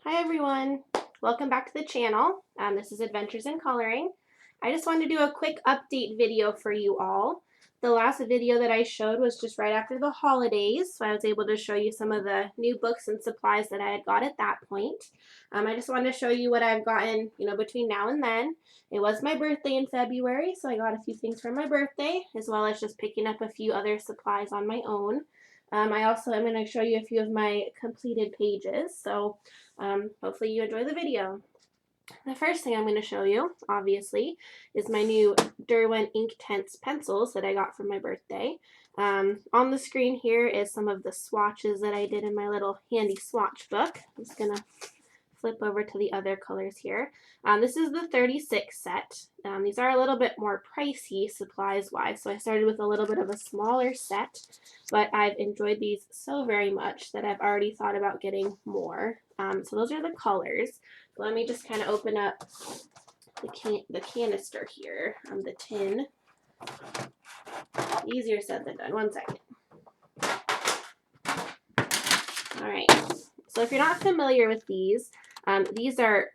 Hi everyone, welcome back to the channel. This is Adventures in Coloring. I just wanted to do a quick update video for you all. The last video that I showed was just right after the holidays, so I was able to show you some of the new books and supplies that I had got at that point. I just wanted to show you what I've gotten, between now and then. It was my birthday in February, so I got a few things for my birthday, as well as just picking up a few other supplies on my own. I also am going to show you a few of my completed pages, so hopefully you enjoy the video. The first thing I'm going to show you, obviously, is my new Derwent Inktense pencils that I got for my birthday. On the screen here is some of the swatches that I did in my little handy swatch book. I'm just going to flip over to the other colors here. This is the 36 set. These are a little bit more pricey supplies-wise, so I started with a little bit of a smaller set, but I've enjoyed these so very much that I've already thought about getting more. So those are the colors. Let me just kind of open up the canister here, the tin. Easier said than done. One second. All right. So if you're not familiar with these are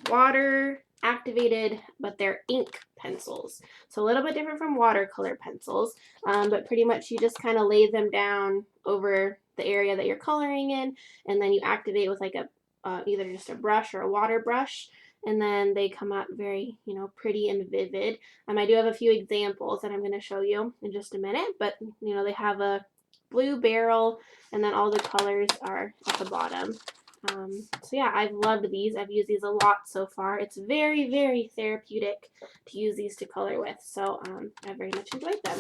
water activated, but they're ink pencils. So a little bit different from watercolor pencils, but pretty much you just kind of lay them down over the area that you're coloring in, and then you activate with like a either just a brush or a water brush, and then they come out very, pretty and vivid. I do have a few examples that I'm going to show you in just a minute, but they have a blue barrel, and then all the colors are at the bottom. So yeah, I've loved these. I've used these a lot so far. It's very, very therapeutic to use these to color with, so I very much enjoyed them.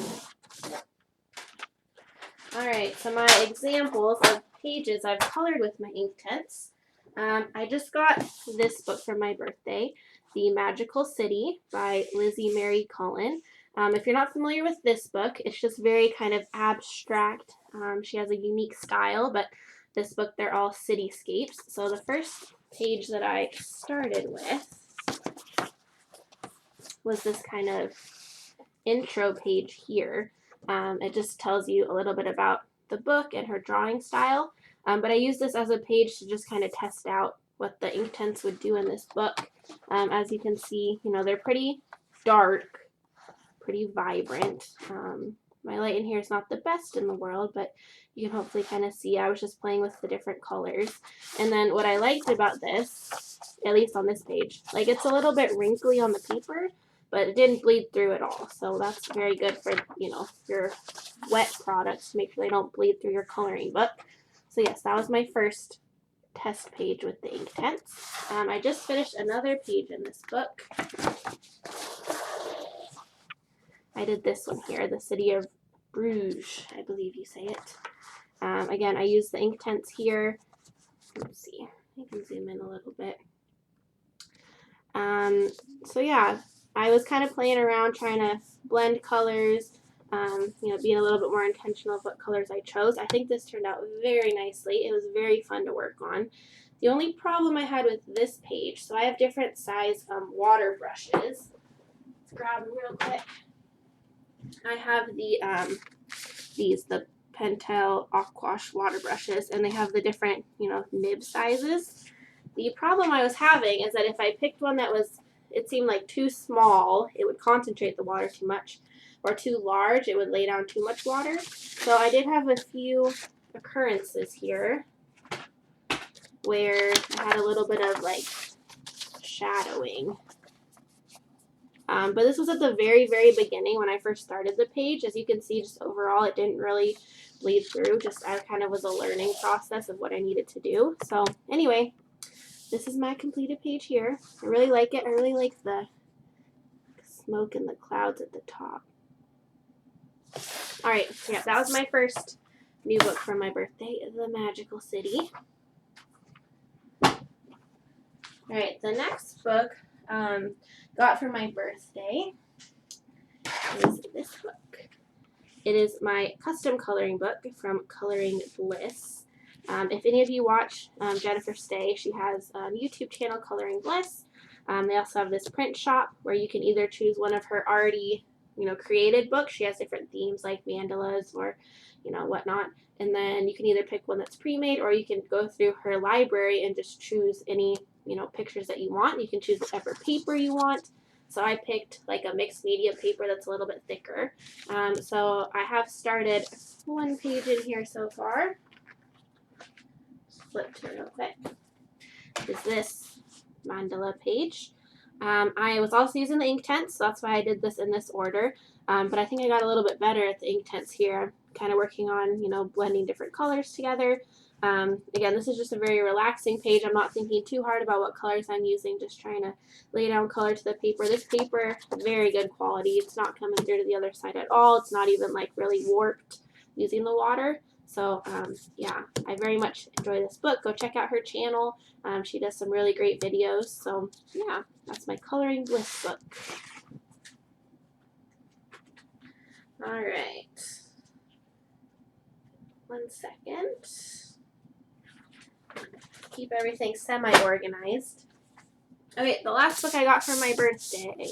Alright, so my examples of pages I've colored with my Inktense. I just got this book for my birthday, The Magical City by Lizzie Mary Cullen. If you're not familiar with this book, it's just very kind of abstract. She has a unique style, but this book, they're all cityscapes. So the first page that I started with was this kind of intro page here. It just tells you a little bit about the book and her drawing style. But I use this as a page to just kind of test out what the Inktense would do in this book. As you can see, they're pretty dark, pretty vibrant. My light in here is not the best in the world, but you can hopefully kind of see I was just playing with the different colors. And then what I liked about this, at least on this page, like it's a little bit wrinkly on the paper, but it didn't bleed through at all. So that's very good for, your wet products to make sure they don't bleed through your coloring book. So yes, that was my first test page with the Inktense. I just finished another page in this book. I did this one here, the City of Bruges, I believe you say it. Again, I used the Inktense here. Let's see, I can zoom in a little bit. So yeah, I was kind of playing around trying to blend colors, being a little bit more intentional of what colors I chose. I think this turned out very nicely. It was very fun to work on. The only problem I had with this page, so I have different size water brushes. Let's grab them real quick. I have the Pentel Aquash water brushes, and they have the different, nib sizes. The problem I was having is that if I picked one that was, it seemed like too small, it would concentrate the water too much, or too large, it would lay down too much water. So I did have a few occurrences here where I had a little bit of like shadowing. But this was at the very, very beginning when I first started the page. As you can see, just overall, it didn't really bleed through. Just I kind of was a learning process of what I needed to do. So anyway, this is my completed page here. I really like it. I really like the smoke and the clouds at the top. All right, so yeah, that was my first new book for my birthday, The Magical City. All right, the next book got for my birthday is this book. It is my custom coloring book from Coloring Bliss. If any of you watch Jennifer Stay, she has a YouTube channel, Coloring Bliss. They also have this print shop where you can either choose one of her already, created books. She has different themes like mandalas or, you know, whatnot. And then you can either pick one that's pre-made, or you can go through her library and just choose any, you know, pictures that you want. You can choose whatever paper you want. So I picked like a mixed media paper that's a little bit thicker. So I have started one page in here so far. Flip to it real quick. Is this mandala page. I was also using the Inktense, so that's why I did this in this order. But I think I got a little bit better at the Inktense here. I'm kind of working on, you know, blending different colors together. Again, this is just a very relaxing page. I'm not thinking too hard about what colors I'm using, just trying to lay down color to the paper. This paper, very good quality. It's not coming through to the other side at all. It's not even like really warped using the water. So yeah, I very much enjoy this book. Go check out her channel. She does some really great videos. So yeah, that's my Coloring Bliss book. All right. 1 second. Keep everything semi-organized. Okay, the last book I got for my birthday,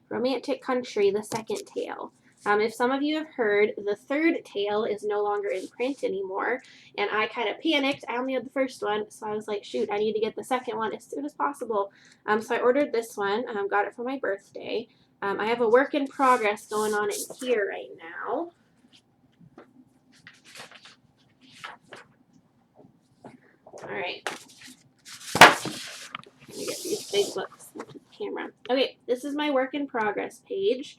Romantic Country, the second tale. If some of you have heard, the third tale is no longer in print anymore, and I kind of panicked. I only had the first one, so I was like, shoot, I need to get the second one as soon as possible. So I ordered this one, got it for my birthday. I have a work in progress going on in here right now. All right. Let me get these big books into the camera. Okay, this is my work in progress page.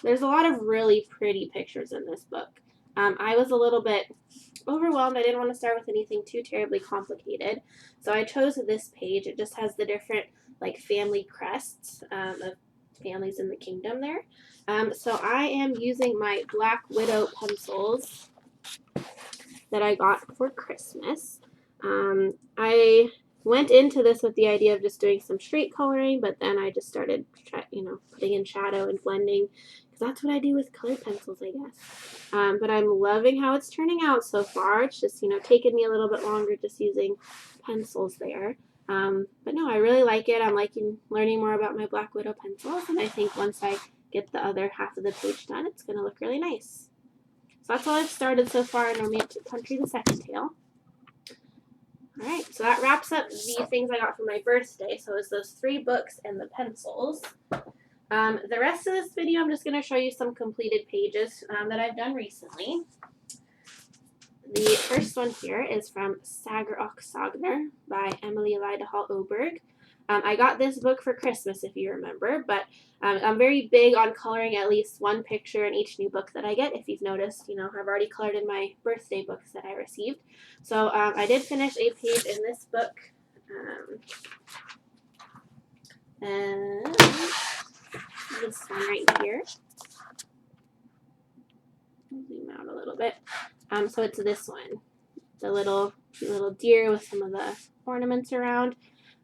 There's a lot of really pretty pictures in this book. I was a little bit overwhelmed. I didn't want to start with anything too terribly complicated, so I chose this page. It just has the different like family crests of families in the kingdom there. So I am using my Black Widow pencils that I got for Christmas. I went into this with the idea of just doing some straight coloring, but then I just started, you know, putting in shadow and blending, because that's what I do with colored pencils, I guess. But I'm loving how it's turning out so far. It's just, you know, taken me a little bit longer just using pencils there. But no, I really like it. I'm liking learning more about my Black Widow pencils, and I think once I get the other half of the page done, it's going to look really nice. So that's all I've started so far in Romantic Country, the second tale. Alright, so that wraps up the things I got for my birthday. So it's those 3 books and the pencils. The rest of this video, I'm just going to show you some completed pages that I've done recently. The first one here is from Sager och Sagner by Emily Lydehall Oberg. I got this book for Christmas, if you remember, but I'm very big on coloring at least one picture in each new book that I get. If you've noticed, you know, I've already colored in my birthday books that I received. So I did finish a page in this book. And this one right here. Zoom out a little bit. So it's this one. The little deer with some of the ornaments around.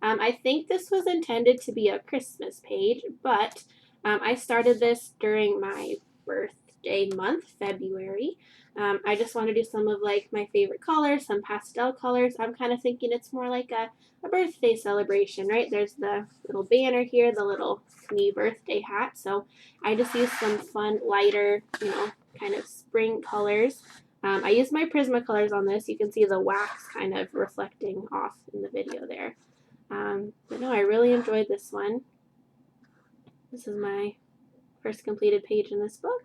I think this was intended to be a Christmas page, but I started this during my birthday month, February. I just want to do some of like my favorite colors, some pastel colors. I'm kind of thinking it's more like a birthday celebration, right? There's the little banner here, the little me birthday hat. So I just used some fun, lighter, you know, kind of spring colors. I used my Prismacolors on this. You can see the wax kind of reflecting off in the video there. But no, I really enjoyed this one. This is my first completed page in this book,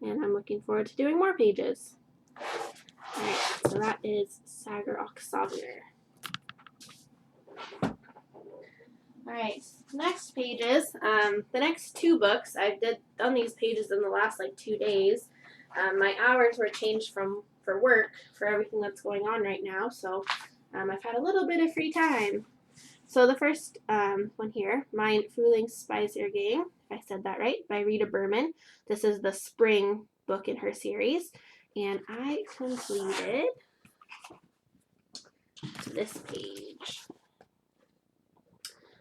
and I'm looking forward to doing more pages. Alright, so that is Sager och Sagner. Alright, next pages. The next 2 books, I've done these pages in the last like 2 days. My hours were changed for work for everything that's going on right now, so I've had a little bit of free time. So the first one here, Mein Frühlingsspaziergang, if I said that right, by Rita Berman. This is the spring book in her series, and I completed this page.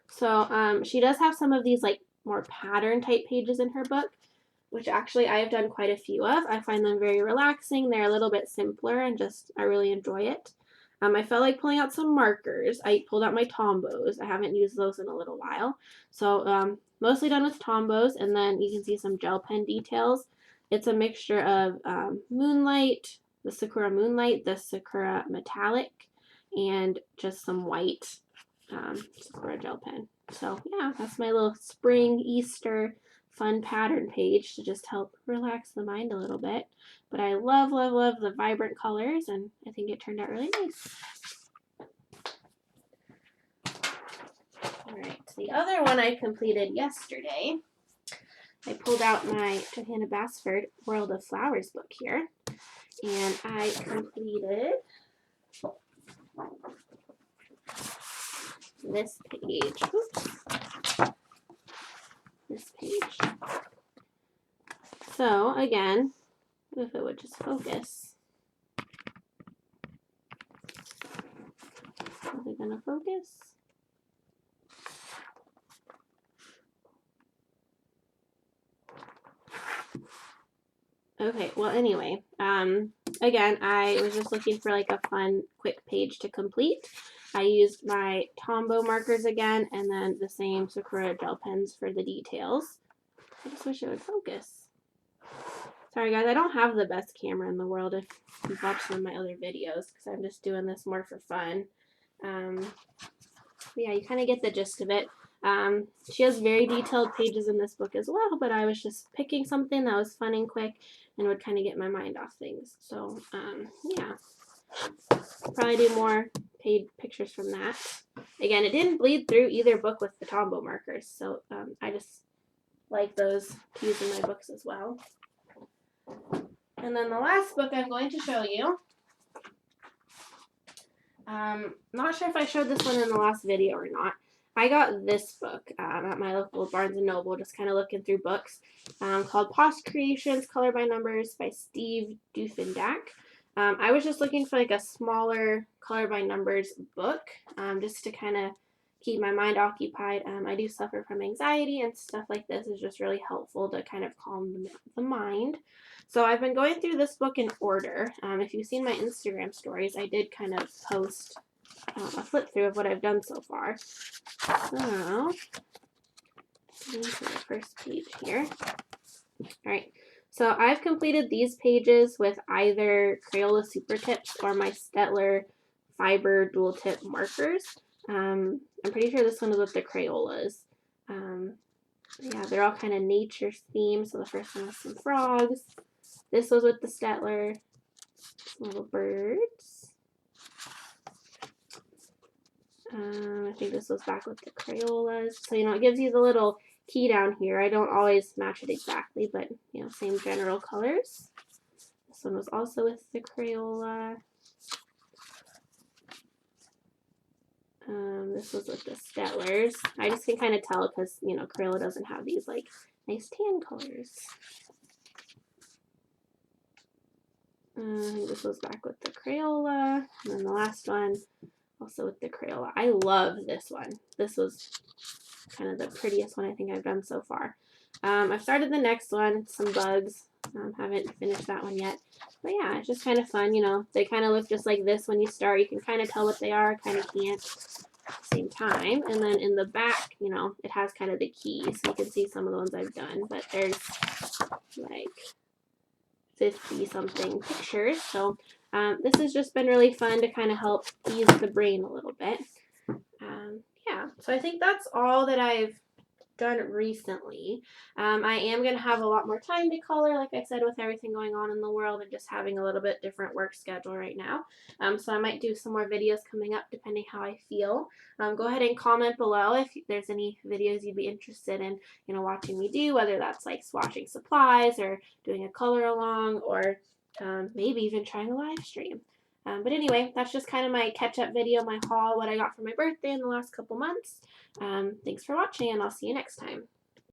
So she does have some of these like more pattern type pages in her book, which actually I have done quite a few of. I find them very relaxing. They're a little bit simpler, and just I really enjoy it. I felt like pulling out some markers. I pulled out my Tombows. I haven't used those in a little while. So mostly done with Tombows, and then you can see some gel pen details. It's a mixture of Moonlight, the Sakura Moonlight, the Sakura Metallic, and just some white Sakura gel pen. So yeah, that's my little spring Easter fun pattern page to just help relax the mind a little bit. But I love, love, love the vibrant colors, and I think it turned out really nice. All right, the other one I completed yesterday, I pulled out my Johanna Basford World of Flowers book here, and I completed this page. Oops. This page. So again, if it would just focus. Is it gonna focus? Okay, well anyway, again, I was just looking for like a fun, quick page to complete. I used my Tombow markers again, and then the same Sakura gel pens for the details. I just wish it would focus. Sorry guys, I don't have the best camera in the world if you've watched some of my other videos, because I'm just doing this more for fun. Yeah, you kind of get the gist of it. She has very detailed pages in this book as well, but I was just picking something that was fun and quick and would kind of get my mind off things. So, yeah, probably do more paid pictures from that. Again, it didn't bleed through either book with the Tombow markers, so I just like those to use in my books as well. And then the last book I'm going to show you, not sure if I showed this one in the last video or not. I got this book at my local Barnes & Noble, just kind of looking through books, called Posh Creations, Color by Numbers by Steve Duffendak. I was just looking for like a smaller color by numbers book, just to kind of keep my mind occupied. I do suffer from anxiety, and stuff like this is just really helpful to kind of calm the mind. So I've been going through this book in order. If you've seen my Instagram stories, I did kind of post a flip through of what I've done so far. So, into the first page here. Alright, so I've completed these pages with either Crayola Super Tips or my Staedtler Fiber Dual Tip markers. I'm pretty sure this one is with the Crayolas. Yeah, they're all kind of nature themed. So the first one was some frogs. This was with the Staedtler, little birds. I think this was back with the Crayolas. So, you know, it gives you the little key down here. I don't always match it exactly, but, you know, same general colors. This one was also with the Crayola. This was with the Staedtlers. I just can kind of tell because, you know, Crayola doesn't have these, like, nice tan colors. This was back with the Crayola. And then the last one, also with the Crayola. I love this one. This was kind of the prettiest one I think I've done so far. I've started the next one, some bugs. Haven't finished that one yet. But yeah, it's just kind of fun, you know. They kind of look just like this when you start. You can kind of tell what they are, kind of can't at the same time. And then in the back, you know, it has kind of the keys. So you can see some of the ones I've done. But there's like 50 something pictures. So this has just been really fun to kind of help ease the brain a little bit. Yeah, so I think that's all that I've done recently. I am going to have a lot more time to color, like I said, with everything going on in the world and just having a little bit different work schedule right now. So I might do some more videos coming up depending how I feel. Go ahead and comment below if there's any videos you'd be interested in, you know, watching me do, whether that's like swatching supplies or doing a color along or maybe even trying a live stream. But anyway, that's just kind of my catch-up video, my haul, what I got for my birthday in the last couple months. Thanks for watching, and I'll see you next time.